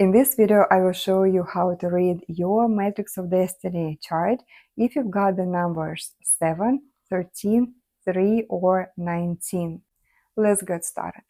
In this video, I will show you how to read your Matrix of Destiny chart if you've got the numbers 7, 13, 3, or 19. Let's get started.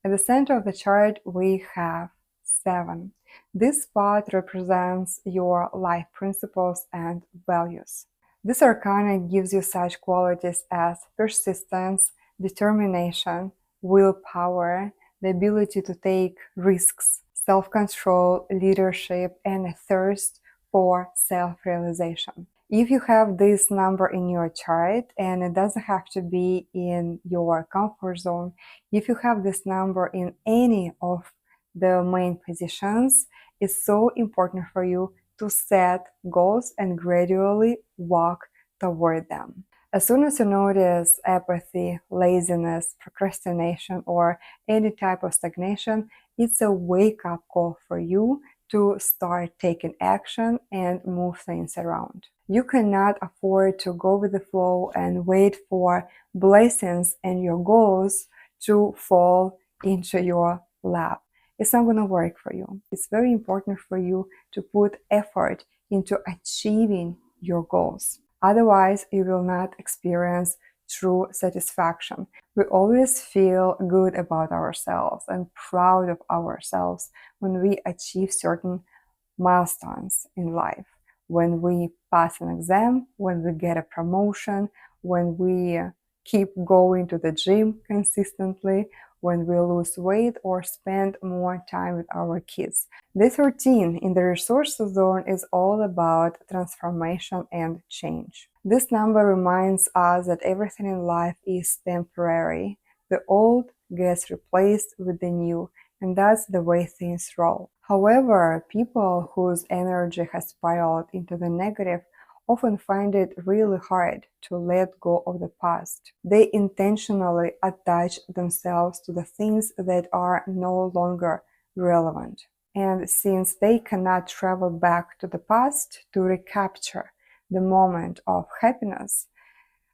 At the center of the chart, we have 7. This spot represents your life principles and values. This arcana gives you such qualities as persistence, determination, willpower, the ability to take risks, self-control, leadership, and a thirst for self-realization. If you have this number in your chart, and it doesn't have to be in your comfort zone, if you have this number in any of the main positions, it's so important for you to set goals and gradually walk toward them. As soon as you notice apathy, laziness, procrastination, or any type of stagnation, it's a wake-up call for you to start taking action and move things around. You cannot afford to go with the flow and wait for blessings and your goals to fall into your lap. It's not going to work for you. It's very important for you to put effort into achieving your goals. Otherwise, you will not experience true satisfaction. We always feel good about ourselves and proud of ourselves when we achieve certain milestones in life. When we pass an exam, when we get a promotion, when we keep going to the gym consistently, when we lose weight or spend more time with our kids. This routine in the resources zone is all about transformation and change. This number reminds us that everything in life is temporary. The old gets replaced with the new, and that's the way things roll. However, people whose energy has spiraled into the negative often find it really hard to let go of the past. They intentionally attach themselves to the things that are no longer relevant. And since they cannot travel back to the past to recapture the moment of happiness,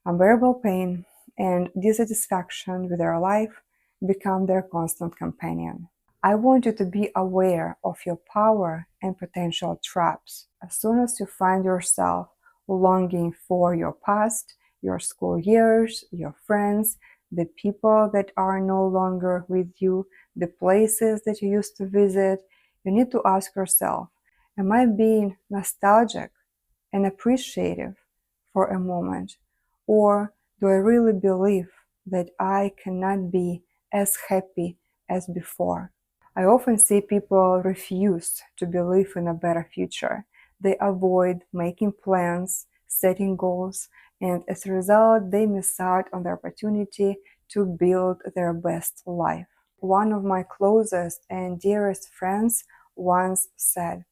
unbearable pain and dissatisfaction with their life become their constant companion. I want you to be aware of your power and potential traps. As soon as you find yourself longing for your past, your school years, your friends, the people that are no longer with you, the places that you used to visit, you need to ask yourself, am I being nostalgic and appreciative for a moment? Or do I really believe that I cannot be as happy as before? I often see people refuse to believe in a better future. They avoid making plans, setting goals, and as a result, they miss out on the opportunity to build their best life. One of my closest and dearest friends once said,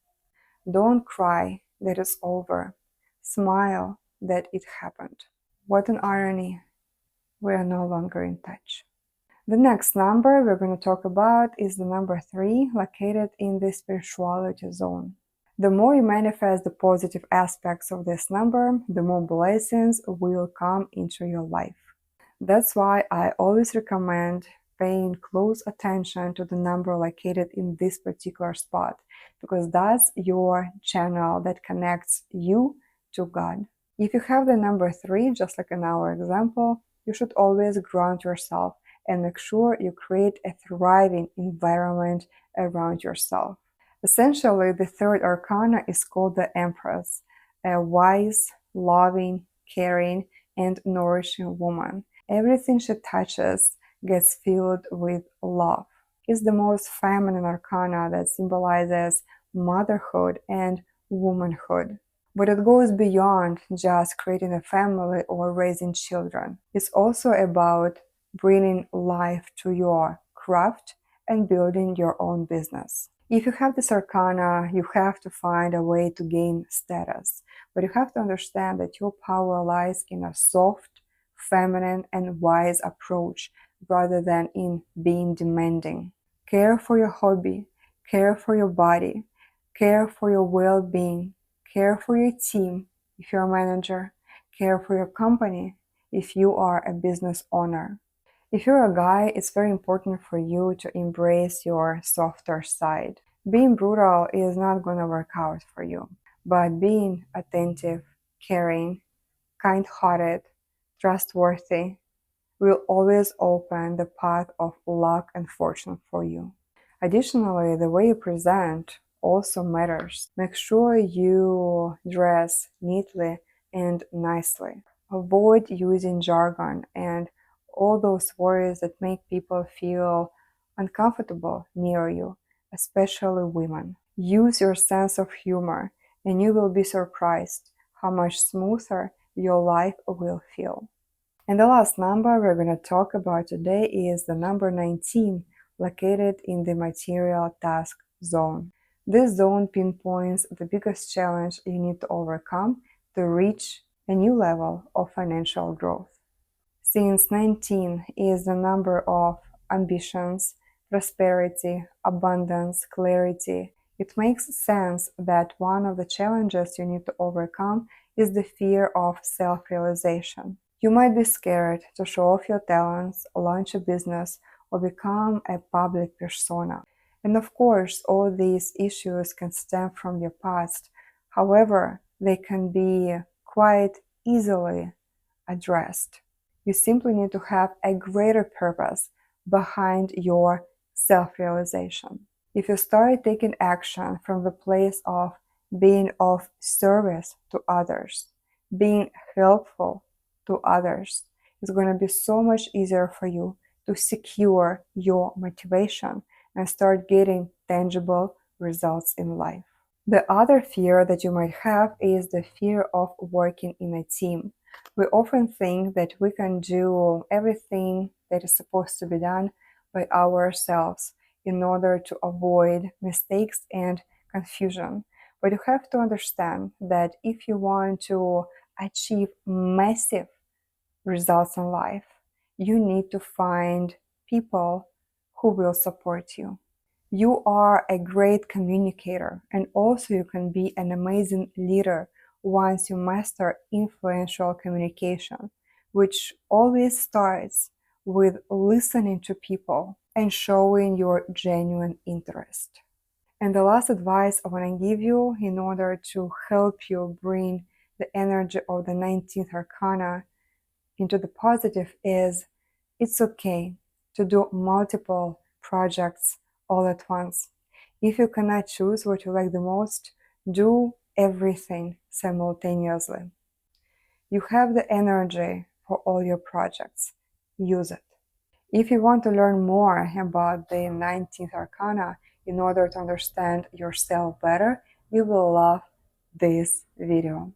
"Don't cry that it's over. Smile that it happened." What an irony. We are no longer in touch. The next number we're going to talk about is the number 3, located in the spirituality zone. The more you manifest the positive aspects of this number, the more blessings will come into your life. That's why I always recommend paying close attention to the number located in this particular spot, because that's your channel that connects you to God. If you have the number 3, just like in our example, you should always ground yourself and make sure you create a thriving environment around yourself. Essentially, the third arcana is called the Empress, a wise, loving, caring, and nourishing woman. Everything she touches gets filled with love. It's the most feminine arcana that symbolizes motherhood and womanhood. But it goes beyond just creating a family or raising children. It's also about bringing life to your craft and building your own business. If you have this arcana, you have to find a way to gain status, but you have to understand that your power lies in a soft, feminine, and wise approach rather than in being demanding. Care for your hobby, care for your body, care for your well-being, care for your team if you're a manager, care for your company if you are a business owner. If you're a guy, it's very important for you to embrace your softer side. Being brutal is not going to work out for you, but being attentive, caring, kind-hearted, trustworthy will always open the path of luck and fortune for you. Additionally, the way you present also matters. Make sure you dress neatly and nicely. Avoid using jargon and all those words that make people feel uncomfortable near you, especially women. Use your sense of humor, and you will be surprised how much smoother your life will feel. And the last number we're going to talk about today is the number 19, located in the material task zone. This zone pinpoints the biggest challenge you need to overcome to reach a new level of financial growth. Since 19 is the number of ambitions, prosperity, abundance, clarity, it makes sense that one of the challenges you need to overcome is the fear of self-realization. You might be scared to show off your talents, launch a business, or become a public persona. And of course, all these issues can stem from your past. However, they can be quite easily addressed. You simply need to have a greater purpose behind your self-realization. If you start taking action from the place of being of service to others, being helpful to others, it's going to be so much easier for you to secure your motivation and start getting tangible results in life. The other fear that you might have is the fear of working in a team. We often think that we can do everything that is supposed to be done by ourselves in order to avoid mistakes and confusion. But you have to understand that if you want to achieve massive results in life, you need to find people who will support you. You are a great communicator, and also you can be an amazing leader once you master influential communication, which always starts with listening to people and showing your genuine interest. And the last advice I want to give you in order to help you bring the energy of the 19th arcana into the positive is it's okay to do multiple projects all at once. If you cannot choose what you like the most, do everything simultaneously. You have the energy for all your projects. Use it. If you want to learn more about the 19th arcana in order to understand yourself better, you will love this video.